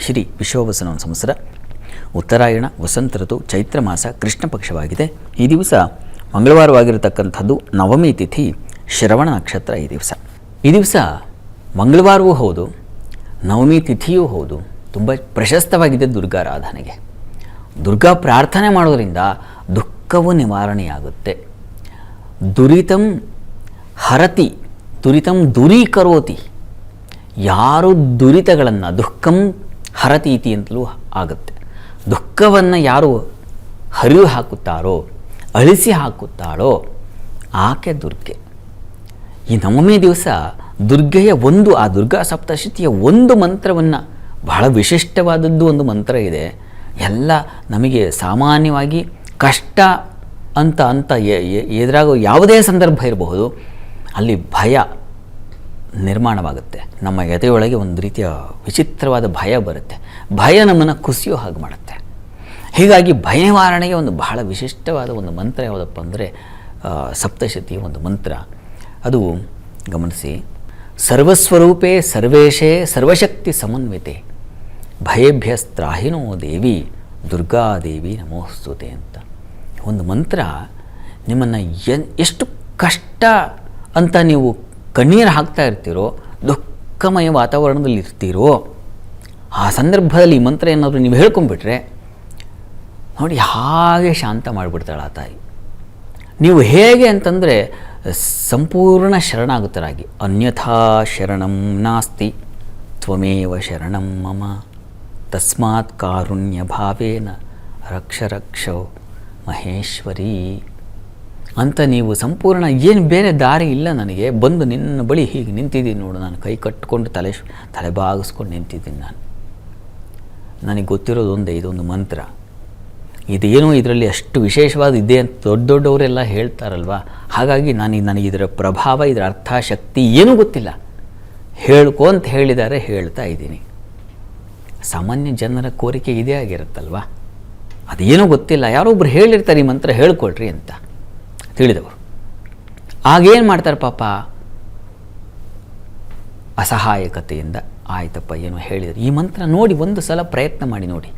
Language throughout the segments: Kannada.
ಶ್ರೀ ವಿಶ್ವವಸನ ಸಂವತ್ಸರ ಉತ್ತರಾಯಣ ವಸಂತ ಋತು ಚೈತ್ರ ಮಾಸ ಕೃಷ್ಣ ಪಕ್ಷವಾಗಿದೆ. ಈ ದಿವಸ ಮಂಗಳವಾರವಾಗಿರತಕ್ಕಂಥದ್ದು, ನವಮಿ ತಿಥಿ, ಶ್ರವಣ ನಕ್ಷತ್ರ. ಈ ದಿವಸ ಮಂಗಳವಾರವೂ ಹೌದು, ನವಮಿ ತಿಥಿಯೂ ಹೌದು. ತುಂಬ ಪ್ರಶಸ್ತವಾಗಿದೆ ದುರ್ಗಾರಾಧನೆಗೆ. ದುರ್ಗಾ ಪ್ರಾರ್ಥನೆ ಮಾಡೋದರಿಂದ ದುಃಖವು ನಿವಾರಣೆಯಾಗುತ್ತೆ. ದುರಿತಂ ಹರತಿ ದುರಿತಂ ದೂರೀಕರೋತಿ. ಯಾರು ದುರಿತಗಳನ್ನು ದುಃಖಂ ಹರತೀತಿ ಅಂತಲೂ ಆಗುತ್ತೆ. ದುಃಖವನ್ನು ಯಾರು ಹರಿದು ಹಾಕುತ್ತಾರೋ, ಅಳಿಸಿ ಹಾಕುತ್ತಾಳೋ ಆಕೆ ದುರ್ಗೆ. ಈ ನವಮಿ ದಿವಸ ದುರ್ಗೆಯ ಆ ದುರ್ಗಾ ಸಪ್ತಶತಿಯ ಒಂದು ಮಂತ್ರವನ್ನು, ಬಹಳ ವಿಶಿಷ್ಟವಾದದ್ದು ಒಂದು ಮಂತ್ರ ಇದೆ. ಎಲ್ಲ ನಮಗೆ ಸಾಮಾನ್ಯವಾಗಿ ಕಷ್ಟ ಅಂತ ಎದುರಾಗೋ ಯಾವುದೇ ಸಂದರ್ಭ ಇರಬಹುದು, ಅಲ್ಲಿ ಭಯ ನಿರ್ಮಾಣವಾಗುತ್ತೆ. ನಮ್ಮ ಎದೆಯೊಳಗೆ ಒಂದು ರೀತಿಯ ವಿಚಿತ್ರವಾದ ಭಯ ಬರುತ್ತೆ. ಭಯ ನಮ್ಮನ್ನು ಕುಸಿಯೋ ಹಾಗೆ ಮಾಡುತ್ತೆ. ಹೀಗಾಗಿ ಭಯ ನಿವಾರಣೆಗೆ ಒಂದು ಬಹಳ ವಿಶಿಷ್ಟವಾದ ಒಂದು ಮಂತ್ರ ಯಾವುದಪ್ಪ ಅಂದರೆ ಸಪ್ತಶತಿಯ ಒಂದು ಮಂತ್ರ. ಅದು ಗಮನಿಸಿ, ಸರ್ವಸ್ವರೂಪೇ ಸರ್ವೇಶೇ ಸರ್ವಶಕ್ತಿ ಸಮನ್ವಿತೆ ಭಯೇಭ್ಯಸ್ತ್ರಾಹಿನೋ ದೇವಿ ದುರ್ಗಾದೇವಿ ನಮೋಸ್ತುತೆ ಅಂತ ಒಂದು ಮಂತ್ರ. ನಿಮ್ಮನ್ನು ಎಷ್ಟು ಕಷ್ಟ ಅಂತ ನೀವು ಕಣ್ಣೀರು ಹಾಕ್ತಾ ಇರ್ತೀರೋ, ದುಃಖಮಯ ವಾತಾವರಣದಲ್ಲಿ ಇರ್ತೀರೋ, ಆ ಸಂದರ್ಭದಲ್ಲಿ ಈ ಮಂತ್ರ ಏನಾದರೂ ನೀವು ಹೇಳ್ಕೊಂಬಿಟ್ರೆ ನೋಡಿ, ಹಾಗೆ ಶಾಂತ ಮಾಡಿಬಿಡ್ತಾಳೆ ಆ ತಾಯಿ. ನೀವು ಹೇಗೆ ಅಂತಂದರೆ ಸಂಪೂರ್ಣ ಶರಣಾಗುತ್ತರಾಗಿ, ಅನ್ಯಥಾ ಶರಣಂ ನಾಸ್ತಿ ತ್ವಮೇವ ಶರಣಂ ಮಮ ತಸ್ಮಾತ್ ಕಾರುಣ್ಯ ಭಾವೇನ ರಕ್ಷ ರಕ್ಷೋ ಮಹೇಶ್ವರಿ ಅಂತ ನೀವು ಸಂಪೂರ್ಣ, ಏನು ಬೇರೆ ದಾರಿ ಇಲ್ಲ ನನಗೆ, ಬಂದು ನಿನ್ನ ಬಳಿ ಹೀಗೆ ನಿಂತಿದ್ದೀನಿ ನೋಡು, ನಾನು ಕೈ ಕಟ್ಟಿಕೊಂಡು ತಲೆ ಬಾಗಿಸ್ಕೊಂಡು ನಿಂತಿದ್ದೀನಿ. ನನಗೆ ಗೊತ್ತಿರೋದು ಇದೊಂದು ಮಂತ್ರ. ಇದೇನೋ ಇದರಲ್ಲಿ ಅಷ್ಟು ವಿಶೇಷವಾದ ಇದೆ ಅಂತ ದೊಡ್ಡವರೆಲ್ಲ ಹೇಳ್ತಾರಲ್ವ. ಹಾಗಾಗಿ ನನಗೆ ಇದರ ಪ್ರಭಾವ, ಇದರ ಅರ್ಥ, ಶಕ್ತಿ ಏನೂ ಗೊತ್ತಿಲ್ಲ. ಹೇಳ್ಕೊ ಅಂತ ಹೇಳಿದ್ದಾರೆ, ಹೇಳ್ತಾ ಇದ್ದೀನಿ. ಸಾಮಾನ್ಯ ಜನರ ಕೋರಿಕೆ ಇದೇ ಆಗಿರುತ್ತಲ್ವ. ಅದೇನೂ ಗೊತ್ತಿಲ್ಲ, ಯಾರೊಬ್ರು ಹೇಳಿರ್ತಾರೆ ಈ ಮಂತ್ರ ಹೇಳ್ಕೊಳ್ರಿ ಅಂತ ತಿಳಿದವರು. ಆಗೇನು ಮಾಡ್ತಾರೆ ಪಾಪ, ಅಸಹಾಯಕತೆಯಿಂದ ಆಯ್ತಪ್ಪ ಏನೋ ಹೇಳಿದರು, ಈ ಮಂತ್ರ ನೋಡಿ ಒಂದು ಸಲ ಪ್ರಯತ್ನ ಮಾಡಿ ನೋಡಿ.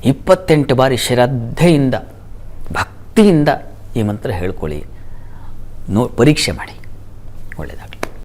28 ಬಾರಿ ಶ್ರದ್ಧೆಯಿಂದ ಭಕ್ತಿಯಿಂದ ಈ ಮಂತ್ರ ಹೇಳ್ಕೊಳ್ಳಿ, ಪರೀಕ್ಷೆ ಮಾಡಿ. ಒಳ್ಳೆಯದಾಗಲಿ.